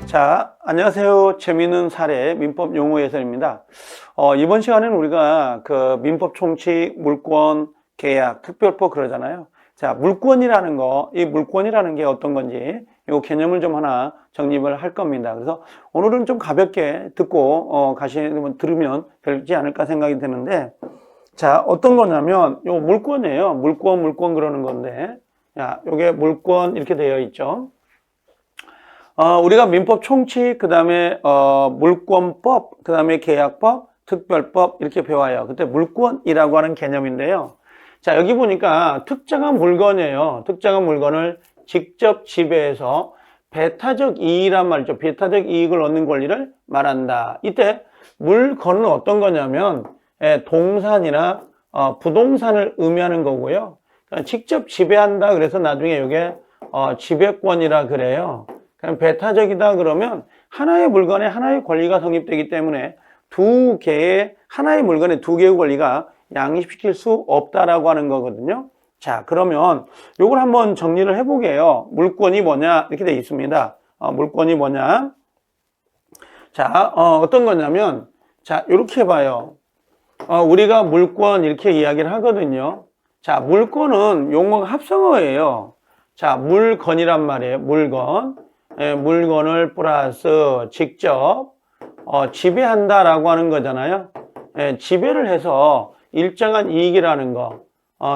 자, 안녕하세요. 재미있는 사례 민법 용어 해설입니다. 이번 시간에는 우리가 그 민법 총칙, 물권, 계약, 특별법 그러잖아요. 자, 물권이라는 거, 이 물권이라는 게 어떤 건지 이 개념을 좀 하나 정립을 할 겁니다. 그래서 오늘은 좀 가볍게 듣고 들으면 되지 않을까 생각이 드는데, 자, 어떤 거냐면 요 물권이에요. 물권 그러는 건데, 자, 요게 물권 이렇게 되어 있죠. 우리가 민법 총칙, 그 다음에 물권법, 그 다음에 계약법, 특별법 이렇게 배워요. 그때 물권이라고 하는 개념인데요. 자, 여기 보니까 특정한 물건이에요. 특정한 물건을 직접 지배해서 배타적 이익이란 말이죠. 배타적 이익을 얻는 권리를 말한다. 이때 물건은 어떤 거냐면 동산이나 부동산을 의미하는 거고요. 그러니까 직접 지배한다. 그래서 나중에 이게 지배권이라 그래요. 그냥 배타적이다 그러면 하나의 물건에 하나의 권리가 성립되기 때문에 하나의 물건에 두 개의 권리가 양립시킬 수 없다라고 하는 거거든요. 자, 그러면 요걸 한번 정리를 해보게요. 물권이 뭐냐 이렇게 되어 있습니다. 물권이 뭐냐? 자, 어떤 거냐면 자, 이렇게 봐요. 우리가 물권 이렇게 이야기를 하거든요. 자, 물권은 용어가 합성어예요. 자, 물건이란 말이에요. 물건을 플러스 직접 지배한다라고 하는 거잖아요. 지배를 해서 일정한 이익이라는 거,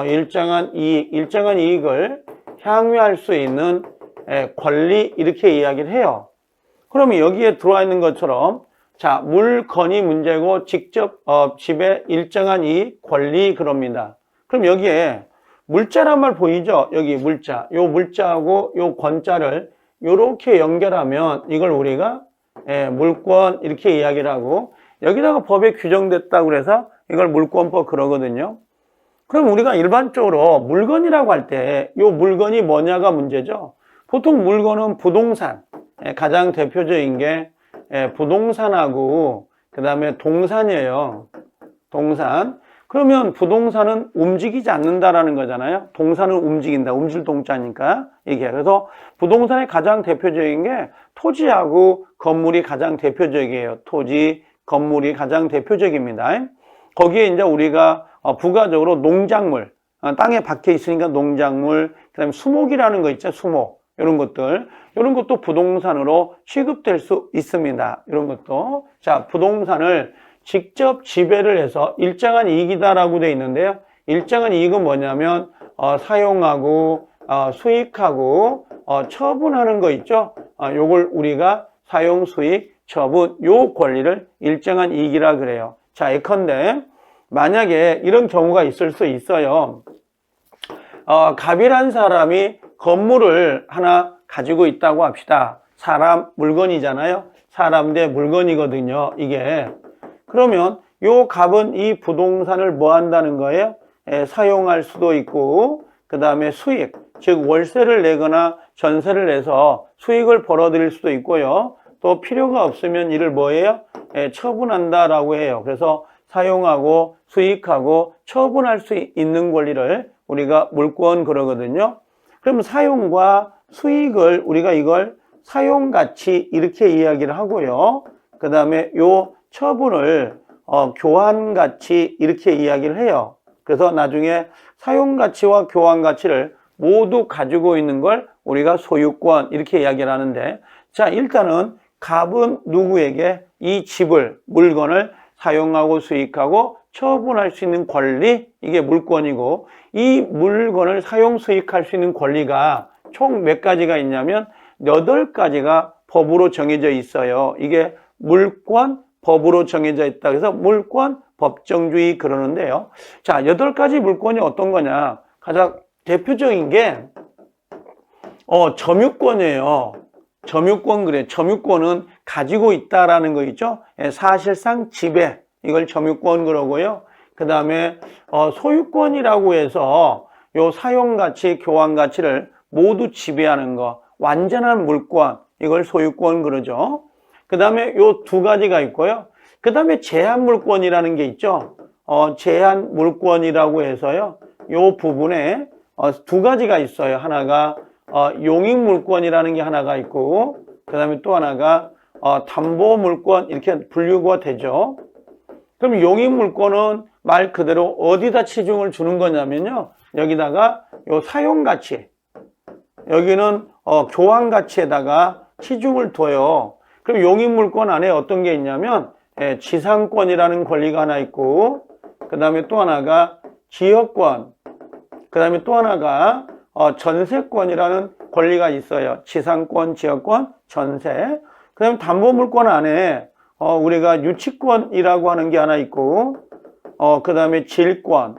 일정한 이익을 향유할 수 있는 권리 이렇게 이야기를 해요. 그러면 여기에 들어와 있는 것처럼 자, 물건이 문제고 직접 지배 일정한 이익 권리 그럽니다. 그럼 여기에 물자란 말 보이죠? 여기 물자, 요 물자하고 요 권자를 요렇게 연결하면 이걸 우리가 물권 이렇게 이야기를 하고 여기다가 법에 규정됐다고 그래서 이걸 물권법 그러거든요. 그럼 우리가 일반적으로 물건이라고 할 때 요 물건이 뭐냐가 문제죠. 보통 물건은 부동산, 가장 대표적인 게 부동산하고 그 다음에 동산이에요. 동산. 그러면 부동산은 움직이지 않는다라는 거잖아요. 동산은 움직인다. 움직일 동자니까 이게. 그래서 부동산의 가장 대표적인 게 토지하고 건물이 가장 대표적이에요. 토지, 건물이 가장 대표적입니다. 거기에 이제 우리가 부가적으로 농작물, 땅에 박혀 있으니까 농작물, 그다음에 수목이라는 거 있죠. 수목. 이런 것도 부동산으로 취급될 수 있습니다. 이런 것도. 자, 부동산을 직접 지배를 해서 일정한 이익이다라고 되어 있는데요. 일정한 이익은 뭐냐면 사용하고 수익하고 처분하는 거 있죠. 요걸 우리가 사용, 수익, 처분 요 권리를 일정한 이익이라 그래요. 자, 예컨대 만약에 이런 경우가 있을 수 있어요. 갑이란 사람이 건물을 하나 가지고 있다고 합시다. 사람, 물건이잖아요. 사람 대 물건이거든요. 이게. 그러면 요 갑은 이 부동산을 뭐 한다는 거예요? 사용할 수도 있고 그 다음에 수익, 즉 월세를 내거나 전세를 내서 수익을 벌어들일 수도 있고요. 또 필요가 없으면 이를 뭐예요? 처분한다라고 해요. 그래서 사용하고 수익하고 처분할 수 있는 권리를 우리가 물권 그러거든요. 그럼 사용과 수익을 우리가 이걸 사용가치 이렇게 이야기를 하고요. 그 다음에 요 처분을 교환가치 이렇게 이야기를 해요. 그래서 나중에 사용가치와 교환가치를 모두 가지고 있는 걸 우리가 소유권 이렇게 이야기를 하는데 자, 일단은 갑은 누구에게 이 집을, 물건을 사용하고 수익하고 처분할 수 있는 권리, 이게 물권이고 이 물건을 사용, 수익할 수 있는 권리가 총 몇 가지가 있냐면 8가지가 법으로 정해져 있어요. 이게 물권, 법으로 정해져 있다. 그래서 물권, 법정주의 그러는데요. 자, 8가지 물권이 어떤 거냐. 가장 대표적인 게 점유권이에요. 점유권 그래. 점유권은 가지고 있다라는 거 있죠. 사실상 지배. 이걸 점유권 그러고요. 그 다음에 소유권이라고 해서 요 사용가치, 교환가치를 모두 지배하는 거. 완전한 물권. 이걸 소유권 그러죠. 그 다음에 요 2가지가 있고요. 그 다음에 제한물권이라는 게 있죠. 제한물권이라고 해서요. 요 부분에 두 가지가 있어요. 하나가 용익물권이라는 게 하나가 있고, 그 다음에 또 하나가 담보물권, 이렇게 분류가 되죠. 그럼 용익물권은 말 그대로 어디다 치중을 주는 거냐면요, 여기다가 요 사용가치, 여기는 교환가치에다가 치중을 둬요. 그럼 용익물권 안에 어떤 게 있냐면 지상권이라는 권리가 하나 있고, 그 다음에 또 하나가 지역권, 그 다음에 또 하나가 전세권이라는 권리가 있어요. 지상권, 지역권, 전세. 그 다음에 담보물권 안에 우리가 유치권이라고 하는 게 하나 있고, 그 다음에 질권,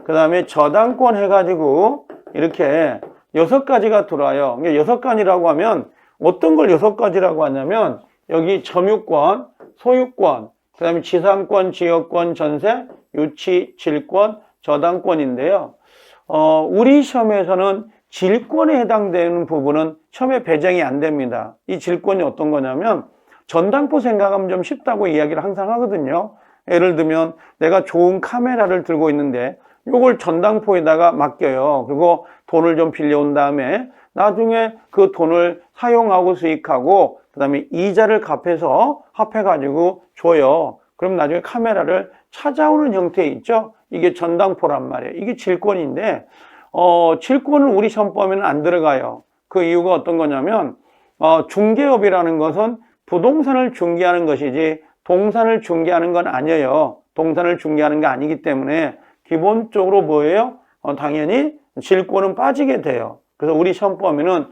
그 다음에 저당권 해가지고 이렇게 6가지가 들어와요. 6가지라고 하면 어떤 걸 6가지라고 하냐면 여기 점유권, 소유권, 그 다음에 지상권, 지역권, 전세, 유치, 질권, 저당권인데요. 우리 시험에서는 질권에 해당되는 부분은 처음에 배정이 안 됩니다. 이 질권이 어떤 거냐면 전당포 생각하면 좀 쉽다고 이야기를 항상 하거든요. 예를 들면 내가 좋은 카메라를 들고 있는데 이걸 전당포에다가 맡겨요. 그리고 돈을 좀 빌려온 다음에 나중에 그 돈을 사용하고 수익하고 그 다음에 이자를 갚아서 합해가지고 줘요. 그럼 나중에 카메라를 찾아오는 형태 있죠? 이게 전당포란 말이에요. 이게 질권인데 질권은 우리 시험범위는 안 들어가요. 그 이유가 어떤 거냐면 중개업이라는 것은 부동산을 중개하는 것이지 동산을 중개하는 건 아니에요. 동산을 중개하는 게 아니기 때문에 기본적으로 뭐예요? 당연히 질권은 빠지게 돼요. 그래서 우리 시험 범위는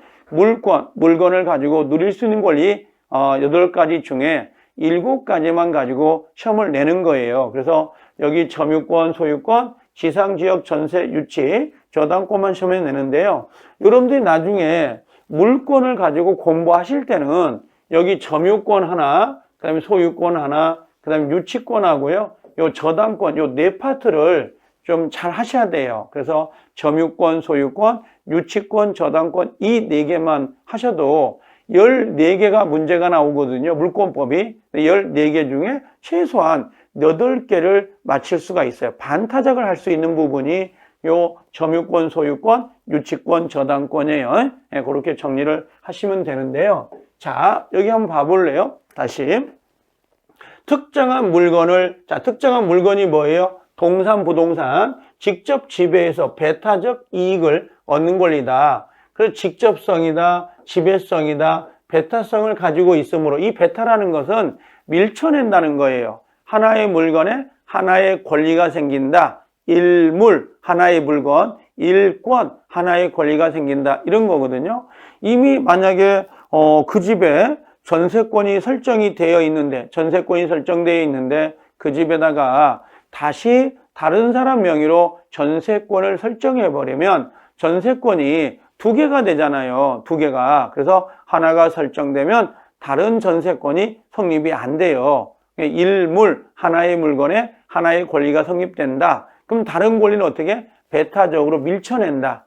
물건을 가지고 누릴 수 있는 권리 8가지 중에 7가지만 가지고 시험을 내는 거예요. 그래서 여기 점유권, 소유권, 지상지역, 전세, 유치, 저당권만 시험에 내는데요. 여러분들이 나중에 물권을 가지고 공부하실 때는 여기 점유권 하나, 그 다음에 소유권 하나, 그 다음에 유치권하고요. 요 저당권, 요 4파트를 좀 잘 하셔야 돼요. 그래서 점유권, 소유권, 유치권, 저당권 이 4개만 하셔도 14개가 문제가 나오거든요. 물권법이. 14개 중에 최소한 8개를 맞힐 수가 있어요. 반타작을 할 수 있는 부분이 요 점유권, 소유권, 유치권, 저당권이에요. 네, 그렇게 정리를 하시면 되는데요. 자, 여기 한번 봐볼래요? 다시. 특정한 물건이 뭐예요? 동산, 부동산, 직접 지배해서 배타적 이익을 얻는 권리다. 그래서 직접성이다, 지배성이다, 배타성을 가지고 있으므로 이 배타라는 것은 밀쳐낸다는 거예요. 하나의 물건에 하나의 권리가 생긴다. 일물, 하나의 물건, 일권, 하나의 권리가 생긴다. 이런 거거든요. 이미 만약에 그 집에 전세권이 설정되어 있는데 그 집에다가 다시 다른 사람 명의로 전세권을 설정해 버리면 전세권이 2개가 되잖아요. 2개가. 그래서 하나가 설정되면 다른 전세권이 성립이 안 돼요. 일물, 하나의 물건에 하나의 권리가 성립된다. 그럼 다른 권리는 어떻게? 배타적으로 밀쳐낸다,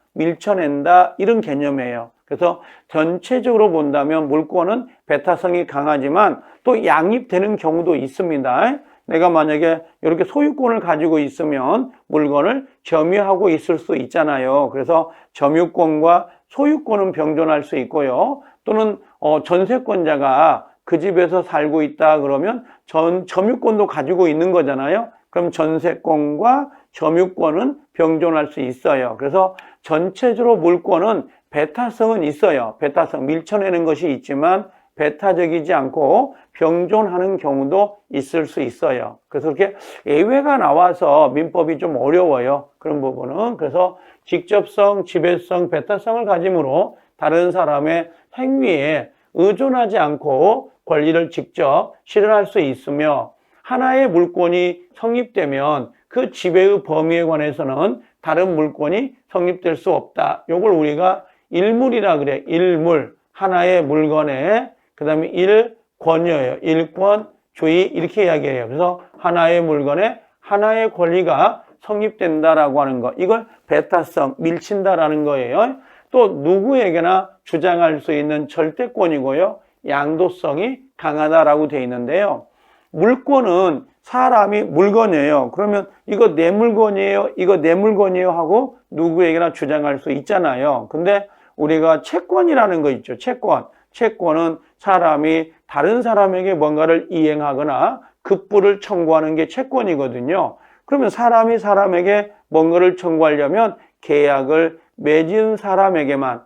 이런 개념이에요. 그래서 전체적으로 본다면 물권은 배타성이 강하지만 또 양립되는 경우도 있습니다. 내가 만약에 이렇게 소유권을 가지고 있으면 물건을 점유하고 있을 수 있잖아요. 그래서 점유권과 소유권은 병존할 수 있고요. 또는 전세권자가 그 집에서 살고 있다 그러면 점유권도 가지고 있는 거잖아요. 그럼 전세권과 점유권은 병존할 수 있어요. 그래서 전체적으로 물권은 배타성은 있어요. 배타성, 밀쳐내는 것이 있지만 배타적이지 않고 병존하는 경우도 있을 수 있어요. 그래서 이렇게 예외가 나와서 민법이 좀 어려워요. 그런 부분은. 그래서 직접성, 지배성, 배타성을 가짐으로 다른 사람의 행위에 의존하지 않고 권리를 직접 실현할 수 있으며 하나의 물권이 성립되면 그 지배의 범위에 관해서는 다른 물권이 성립될 수 없다. 이걸 우리가 일물이라 그래. 일물. 하나의 물건에 그 다음에 일권이에요. 일권, 주의 이렇게 이야기해요. 그래서 하나의 물건에 하나의 권리가 성립된다라고 하는 거. 이걸 배타성, 밀친다라는 거예요. 또 누구에게나 주장할 수 있는 절대권이고요. 양도성이 강하다라고 되어 있는데요. 물권은 사람이 물건이에요. 그러면 이거 내 물건이에요, 이거 내 물건이에요 하고 누구에게나 주장할 수 있잖아요. 근데 우리가 채권이라는 거 있죠. 채권은 사람이 다른 사람에게 뭔가를 이행하거나 급부를 청구하는 게 채권이거든요. 그러면 사람이 사람에게 뭔가를 청구하려면 계약을 맺은 사람에게만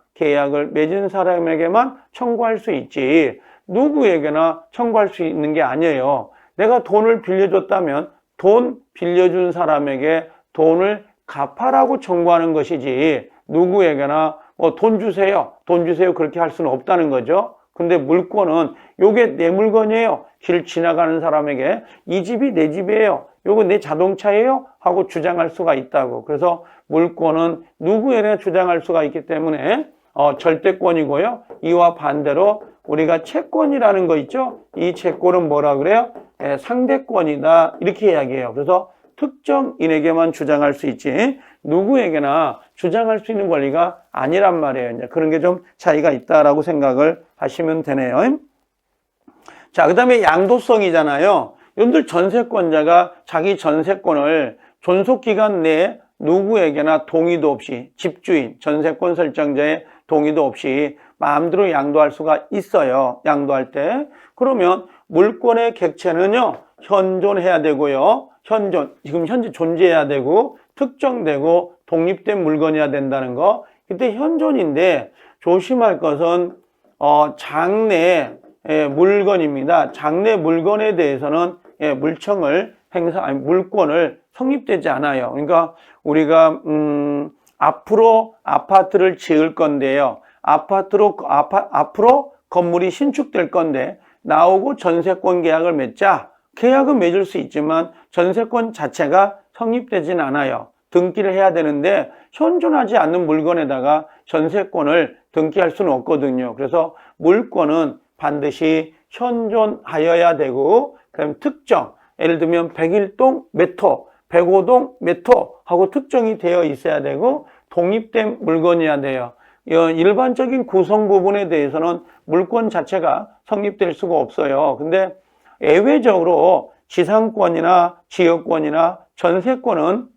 청구할 수 있지, 누구에게나 청구할 수 있는 게 아니에요. 내가 돈을 빌려줬다면 돈 빌려준 사람에게 돈을 갚아라고 청구하는 것이지, 누구에게나 돈 주세요 그렇게 할 수는 없다는 거죠. 근데 물권은 요게 내 물건이에요, 길 지나가는 사람에게 이 집이 내 집이에요, 요거 내 자동차예요 하고 주장할 수가 있다고. 그래서 물권은 누구에게나 주장할 수가 있기 때문에 절대권이고요. 이와 반대로 우리가 채권이라는 거 있죠. 이 채권은 뭐라 그래요? 상대권이다 이렇게 이야기해요. 그래서 특정인에게만 주장할 수 있지 누구에게나 주장할 수 있는 권리가 아니란 말이에요. 이제 그런 게 좀 차이가 있다라고 생각을 하시면 되네요. 자, 그 다음에 양도성이잖아요. 여러분들 전세권자가 자기 전세권을 존속기간 내에 누구에게나 동의도 없이, 집주인, 전세권 설정자의 동의도 없이 마음대로 양도할 수가 있어요. 양도할 때. 그러면 물권의 객체는요, 현존해야 되고요. 지금 현재 존재해야 되고, 특정되고, 독립된 물건이어야 된다는 거. 그때 현존인데, 조심할 것은, 장래 물건입니다. 장래 물건에 대해서는 물권을 성립되지 않아요. 그러니까 우리가 앞으로 아파트를 지을 건데요. 앞으로 건물이 신축될 건데 나오고 전세권 계약을 맺자. 계약은 맺을 수 있지만 전세권 자체가 성립되진 않아요. 등기를 해야 되는데 현존하지 않는 물건에다가 전세권을 등기할 수는 없거든요. 그래서 물권은 반드시 현존하여야 되고, 그다음에 특정, 예를 들면 101동 몇 호, 105동 몇 호 하고 특정이 되어 있어야 되고, 독립된 물건이어야 돼요. 일반적인 구성 부분에 대해서는 물권 자체가 성립될 수가 없어요. 근데 예외적으로 지상권이나 지역권이나 전세권은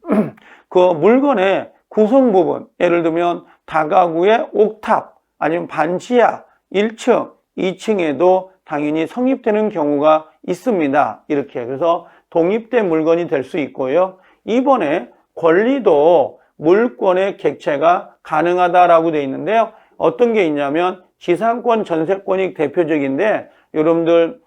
그 물건의 구성 부분, 예를 들면 다가구의 옥탑 아니면 반지하 1층, 2층에도 당연히 성립되는 경우가 있습니다. 이렇게. 그래서 독립된 물건이 될 수 있고요. 이번에 권리도 물권의 객체가 가능하다라고 되어 있는데요. 어떤 게 있냐면 지상권, 전세권이 대표적인데, 여러분들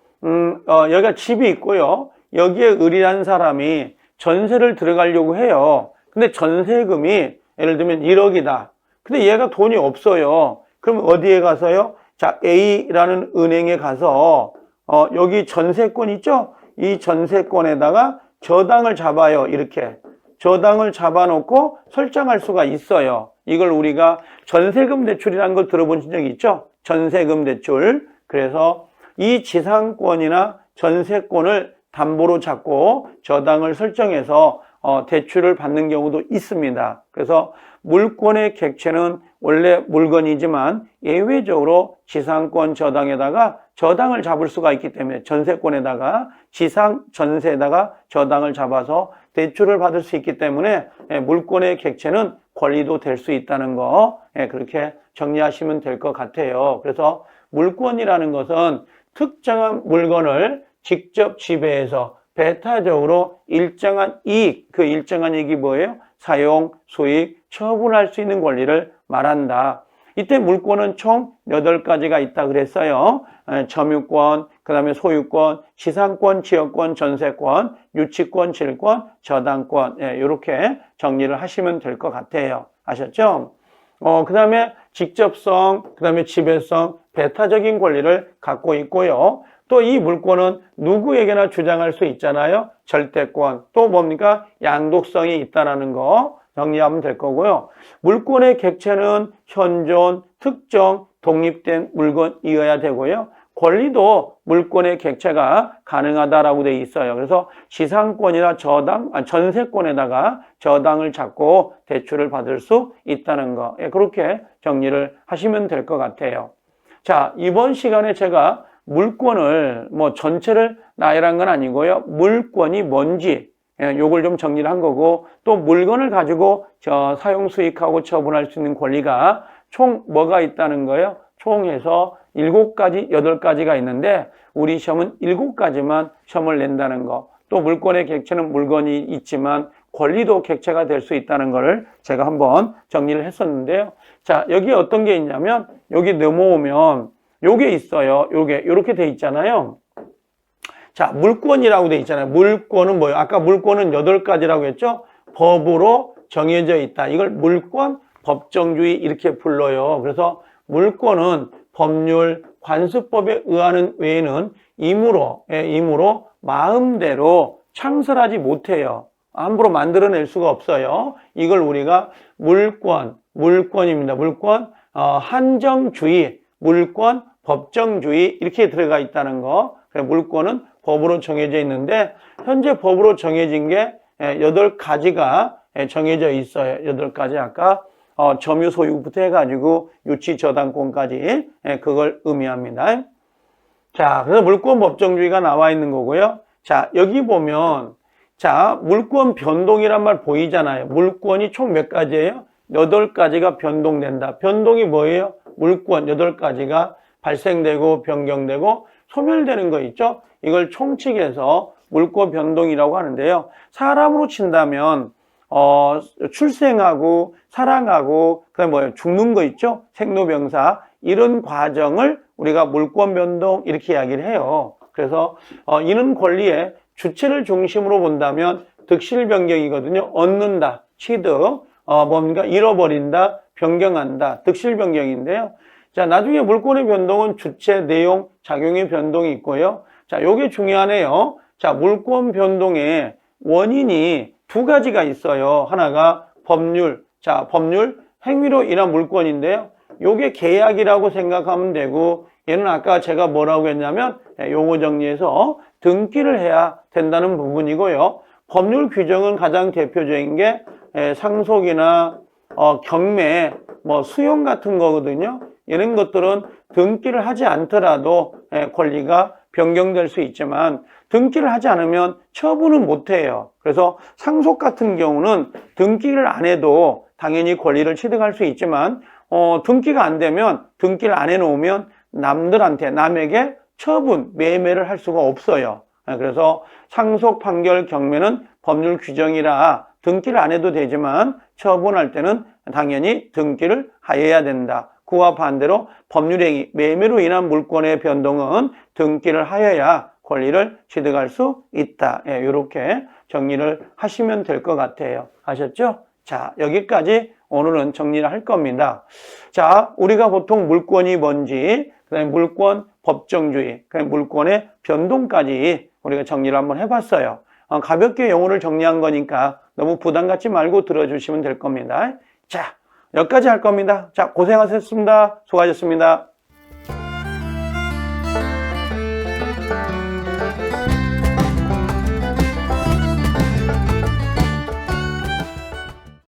여기가 집이 있고요. 여기에 을이라는 사람이 전세를 들어가려고 해요. 근데 전세금이 예를 들면 1억이다. 근데 얘가 돈이 없어요. 그럼 어디에 가서요? 자, A라는 은행에 가서 여기 전세권 있죠? 이 전세권에다가 저당을 잡아요. 이렇게 저당을 잡아놓고 설정할 수가 있어요. 이걸 우리가 전세금 대출이라는 걸 들어본 적이 있죠? 전세금 대출. 그래서 이 지상권이나 전세권을 담보로 잡고 저당을 설정해서 대출을 받는 경우도 있습니다. 그래서 물권의 객체는 원래 물건이지만 예외적으로 지상권 저당에다가 저당을 잡을 수가 있기 때문에, 전세권에다가 전세에다가 저당을 잡아서 대출을 받을 수 있기 때문에 물권의 객체는 권리도 될 수 있다는 거, 그렇게 정리하시면 될 것 같아요. 그래서 물권이라는 것은 특정한 물건을 직접 지배해서 배타적으로 일정한 이익, 그 일정한 이익이 뭐예요? 사용, 수익, 처분할 수 있는 권리를 말한다. 이때 물권은 총 8가지가 있다 그랬어요. 점유권, 그 다음에 소유권, 지상권, 지역권, 전세권, 유치권, 질권, 저당권, 이렇게 정리를 하시면 될 것 같아요. 아셨죠? 그 다음에 직접성, 그 다음에 지배성, 배타적인 권리를 갖고 있고요. 또 이 물권은 누구에게나 주장할 수 있잖아요. 절대권, 또 뭡니까? 양도성이 있다는 거 정리하면 될 거고요. 물권의 객체는 현존, 특정, 독립된 물건이어야 되고요. 권리도 물권의 객체가 가능하다라고 되어 있어요. 그래서 지상권이나 전세권에다가 저당을 잡고 대출을 받을 수 있다는 거, 그렇게 정리를 하시면 될 것 같아요. 자, 이번 시간에 제가 물권을 전체를 나열한 건 아니고요. 물권이 뭔지, 요걸 좀 정리를 한 거고, 또 물건을 가지고 사용 수익하고 처분할 수 있는 권리가 총 뭐가 있다는 거예요? 총 해서 7가지, 8가지가 있는데 우리 시험은 7가지만 시험을 낸다는 거. 또 물권의 객체는 물건이 있지만 권리도 객체가 될 수 있다는 거를 제가 한번 정리를 했었는데요. 자, 여기 어떤 게 있냐면 여기 넘어오면 요게 있어요. 요렇게 돼 있잖아요. 자, 물권이라고 돼 있잖아요. 물권은 뭐예요? 아까 물권은 8가지라고 했죠? 법으로 정해져 있다. 이걸 물권, 법정주의 이렇게 불러요. 그래서 물권은 법률, 관습법에 의하는 외에는 임으로 마음대로 창설하지 못해요. 함부로 만들어낼 수가 없어요. 이걸 우리가 물권입니다. 물권, 한정주의, 물권, 법정주의 이렇게 들어가 있다는 거. 물권은 법으로 정해져 있는데 현재 법으로 정해진 게 8가지가 정해져 있어요. 8가지 아까 점유 소유부터 해가지고 유치 저당권까지 그걸 의미합니다. 자, 그래서 물권 법정주의가 나와 있는 거고요. 자, 여기 보면 자, 물권 변동이란 말 보이잖아요. 물권이 총 몇 가지예요? 8가지가 변동된다. 변동이 뭐예요? 물권 8가지가 발생되고 변경되고 소멸되는 거 있죠? 이걸 총칙해서 물권 변동이라고 하는데요. 사람으로 친다면 출생하고 사랑하고 그다음에 뭐예요? 죽는 거 있죠? 생로병사 이런 과정을 우리가 물권 변동 이렇게 이야기를 해요. 그래서 이런 권리의 주체를 중심으로 본다면 득실 변경이거든요. 얻는다, 취득, 뭔가 잃어버린다, 변경한다, 득실 변경인데요. 자, 나중에 물권의 변동은 주체, 내용, 작용의 변동이 있고요. 자, 요게 중요하네요. 자, 물권 변동의 원인이 2가지가 있어요. 하나가 법률, 자, 법률, 행위로 인한 물권인데요. 요게 계약이라고 생각하면 되고, 얘는 아까 제가 뭐라고 했냐면, 용어 정리해서 등기를 해야 된다는 부분이고요. 법률 규정은 가장 대표적인 게 상속이나 경매, 수용 같은 거거든요. 이런 것들은 등기를 하지 않더라도 권리가 변경될 수 있지만 등기를 하지 않으면 처분은 못해요. 그래서 상속 같은 경우는 등기를 안 해도 당연히 권리를 취득할 수 있지만 등기가 안 되면 등기를 안 해놓으면 남에게 처분, 매매를 할 수가 없어요. 그래서 상속, 판결, 경매는 법률 규정이라 등기를 안 해도 되지만 처분할 때는 당연히 등기를 하여야 된다. 그와 반대로 법률행위, 매매로 인한 물권의 변동은 등기를 하여야 권리를 취득할 수 있다. 이렇게 정리를 하시면 될 것 같아요. 아셨죠? 자, 여기까지 오늘은 정리를 할 겁니다. 자, 우리가 보통 물권이 뭔지, 그 다음에 물권, 법정주의, 그 다음에 물권의 변동까지 우리가 정리를 한번 해봤어요. 가볍게 용어를 정리한 거니까 너무 부담 갖지 말고 들어주시면 될 겁니다. 자, 여기까지 할 겁니다. 자, 고생하셨습니다. 수고하셨습니다.